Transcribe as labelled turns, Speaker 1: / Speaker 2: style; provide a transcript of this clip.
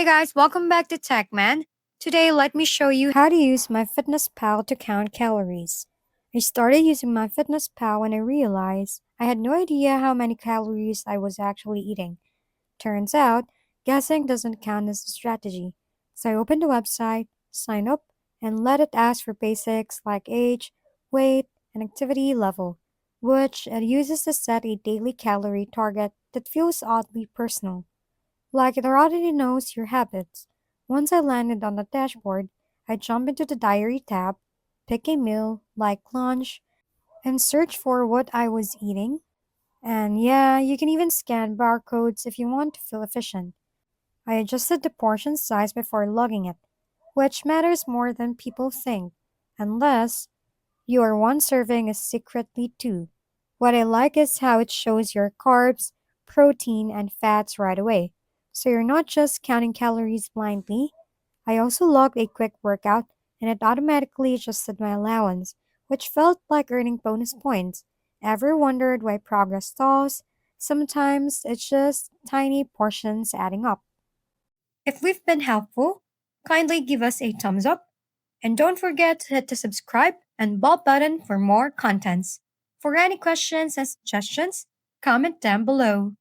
Speaker 1: Hey guys, welcome back to TechMan. Today, let me show you how to use MyFitnessPal to count calories. I started using MyFitnessPal when I realized I had no idea how many calories I was actually eating. Turns out, guessing doesn't count as a strategy. So I opened the website, signed up, and let it ask for basics like age, weight, and activity level, which it uses to set a daily calorie target that feels oddly personal. Like it already knows your habits. Once I landed on the dashboard, I jump into the diary tab, pick a meal like lunch, and search for what I was eating. And yeah, you can even scan barcodes if you want to feel efficient. I adjusted the portion size before logging it, which matters more than people think, unless your one serving is secretly two. What I like is how it shows your carbs, protein, and fats right away. So you're not just counting calories blindly. I also logged a quick workout and it automatically adjusted my allowance, which felt like earning bonus points. Ever wondered why progress stalls? Sometimes it's just tiny portions adding up. If we've been helpful, kindly give us a thumbs up and don't forget to hit the subscribe and bell button for more contents. For any questions and suggestions, comment down below.